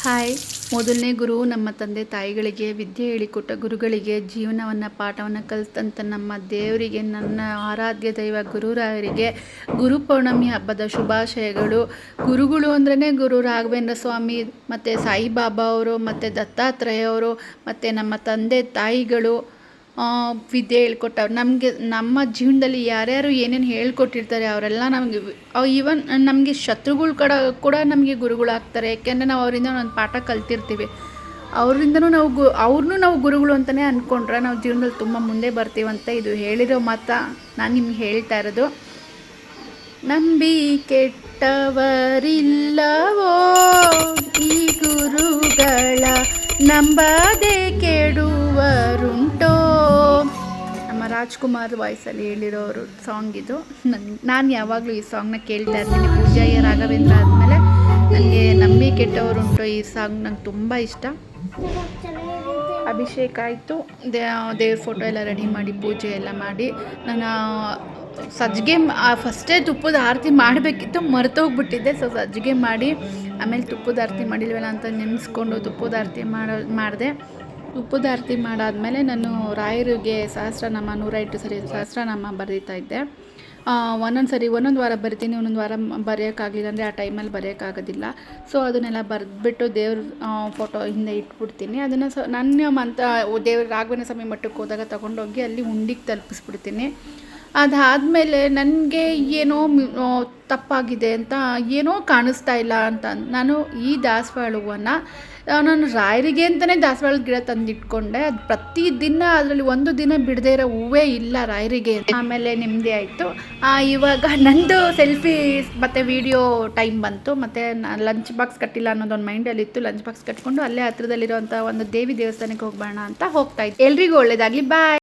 Hi. ಮೊದಲನೇ ಗುರು ನಮ್ಮ ತಂದೆ ತಾಯಿಗಳಿಗೆ, ವಿದ್ಯೆ ಹೇಳಿಕೊಟ್ಟ ಗುರುಗಳಿಗೆ, ಜೀವನವನ್ನು ಪಾಠವನ್ನು ಕಲಿತಂಥ ನಮ್ಮ ದೇವರಿಗೆ, ನನ್ನ ಆರಾಧ್ಯ ದೈವ ಗುರುರಾಯರಿಗೆ ಗುರು ಪೌರ್ಣಮಿ ಹಬ್ಬದ ಶುಭಾಶಯಗಳು. ಗುರುಗಳು ಅಂದ್ರೇ ಗುರು ರಾಘವೇಂದ್ರ ಸ್ವಾಮಿ ಮತ್ತು ಸಾಯಿಬಾಬಾ ಅವರು ಮತ್ತು ದತ್ತಾತ್ರೇಯ ಅವರು ಮತ್ತು ನಮ್ಮ ತಂದೆ ತಾಯಿಗಳು ವಿದ್ಯೆ ಹೇಳ್ಕೊಟ್ಟವ್ರು. ನಮಗೆ ನಮ್ಮ ಜೀವನದಲ್ಲಿ ಯಾರ್ಯಾರು ಏನೇನು ಹೇಳ್ಕೊಟ್ಟಿರ್ತಾರೆ ಅವರೆಲ್ಲ ನಮಗೆ ಈವನ್ ನಮಗೆ ಶತ್ರುಗಳು ಕೂಡ ನಮಗೆ ಗುರುಗಳಾಗ್ತಾರೆ. ಯಾಕೆಂದರೆ ನಾವು ಅವರಿಂದ ಒಂದು ಪಾಠ ಕಲ್ತಿರ್ತೀವಿ. ಅವರಿಂದನೂ ಅವ್ರನ್ನೂ ನಾವು ಗುರುಗಳು ಅಂತಲೇ ಅಂದ್ಕೊಂಡ್ರೆ ನಾವು ಜೀವನದಲ್ಲಿ ತುಂಬ ಮುಂದೆ ಬರ್ತೀವಂತ ಇದು ಹೇಳಿರೋ ಮಾತಾ ನಾನು ನಿಮ್ಗೆ ಹೇಳ್ತಾ ಇರೋದು. ನಂಬಿ ಕೆಟ್ಟವರಿಲ್ಲವೋ ಈ ಗುರುಗಳ, ನಂಬದೆ ಕೆಡುವರುಂಟೋ. ನಮ್ಮ ರಾಜ್ಕುಮಾರ್ ವಾಯ್ಸಲ್ಲಿ ಹೇಳಿರೋರು ಸಾಂಗ್ ಇದು. ನಾನು ಯಾವಾಗಲೂ ಈ ಸಾಂಗ್ನ ಕೇಳ್ತಾ ಇರ್ತೀನಿ. ಪೂಜಾಯ ರಾಘವೇಂದ್ರ ಆದಮೇಲೆ ನನಗೆ ನಂಬಿ ಕೆಟ್ಟವರುಂಟು ಈ ಸಾಂಗ್ ನಂಗೆ ತುಂಬ ಇಷ್ಟ. ಅಭಿಷೇಕ ಆಯಿತು, ದೇವ್ರ ಫೋಟೋ ಎಲ್ಲ ರೆಡಿ ಮಾಡಿ ಪೂಜೆ ಎಲ್ಲ ಮಾಡಿ ನಾನು ಸಜ್ಜಿಗೆ ಫಸ್ಟೇ ತುಪ್ಪದ ಆರತಿ ಮಾಡಬೇಕಿತ್ತು, ಮರೆತೋಗ್ಬಿಟ್ಟಿದ್ದೆ. ಸೊ ಸಜ್ಜಿಗೆ ಮಾಡಿ ಆಮೇಲೆ ತುಪ್ಪದ ಆರತಿ ಮಾಡಿಲ್ವಲ್ಲ ಅಂತ ನೆನೆಸ್ಕೊಂಡು ತುಪ್ಪದ ಆರತಿ ಮಾಡಿದೆ. ತುಪ್ಪದ ಆರತಿ ಮಾಡಾದಮೇಲೆ ನಾನು ರಾಯರಿಗೆ ಸಹಸ್ರನಾಮ 108 ಸರಿ ಸಹಸ್ರನಾಮ ಬರೀತಾ ಇದ್ದೆ. ಒಂದೊಂದು ವಾರ ಬರಿತೀನಿ, ಒಂದೊಂದು ವಾರ ಬರೆಯೋಕ್ಕಾಗಲಿಲ್ಲ ಅಂದರೆ ಆ ಟೈಮಲ್ಲಿ ಬರೆಯೋಕ್ಕಾಗೋದಿಲ್ಲ. ಸೊ ಅದನ್ನೆಲ್ಲ ಬರೆದ್ಬಿಟ್ಟು ದೇವ್ರ ಫೋಟೋ ಹಿಂದೆ ಇಟ್ಬಿಡ್ತೀನಿ. ಅದನ್ನು ನನ್ನ ದೇವ್ರ ರಾಘವೇಂದ್ರ ಸ್ವಾಮಿ ಮಠಕ್ಕೆ ಹೋದಾಗ ತೊಗೊಂಡೋಗಿ ಅಲ್ಲಿ ಉಂಡಿಗೆ ತಲುಪಿಸ್ಬಿಡ್ತೀನಿ. ಅದಾದಮೇಲೆ ನನಗೆ ಏನೋ ತಪ್ಪಾಗಿದೆ ಅಂತ, ಏನೋ ಕಾಣಿಸ್ತಾ ಇಲ್ಲ ಅಂತ ನಾನು ಈ ದಾಸವಾಳ ಹೂವನ್ನು ನಾನು ರಾಯರಿಗೆ ಅಂತಲೇ ದಾಸವಾಳ ಗಿಡ ತಂದಿಟ್ಕೊಂಡೆ. ಅದು ಪ್ರತಿದಿನ ಅದರಲ್ಲಿ ಒಂದು ದಿನ ಬಿಡದೇ ಇರೋ ಹೂವೇ ಇಲ್ಲ ರಾಯರಿಗೆ. ಆಮೇಲೆ ನೆಮ್ಮದಿ ಆಯಿತು. ಇವಾಗ ನಂದು ಸೆಲ್ಫಿ ಮತ್ತು ವೀಡಿಯೋ ಟೈಮ್ ಬಂತು. ಮತ್ತು ಲಂಚ್ ಬಾಕ್ಸ್ ಕಟ್ಟಿಲ್ಲ ಅನ್ನೋದೊಂದು ಮೈಂಡಲ್ಲಿತ್ತು. ಲಂಚ್ ಬಾಕ್ಸ್ ಕಟ್ಕೊಂಡು ಅಲ್ಲೇ ಹತ್ರದಲ್ಲಿರೋಂಥ ಒಂದು ದೇವಿ ದೇವಸ್ಥಾನಕ್ಕೆ ಹೋಗ್ಬೋಣ ಅಂತ ಹೋಗ್ತಾಯಿದ್ದೆ. ಎಲ್ರಿಗೂ ಒಳ್ಳೆಯದಾಗಲಿ. ಬಾಯ್.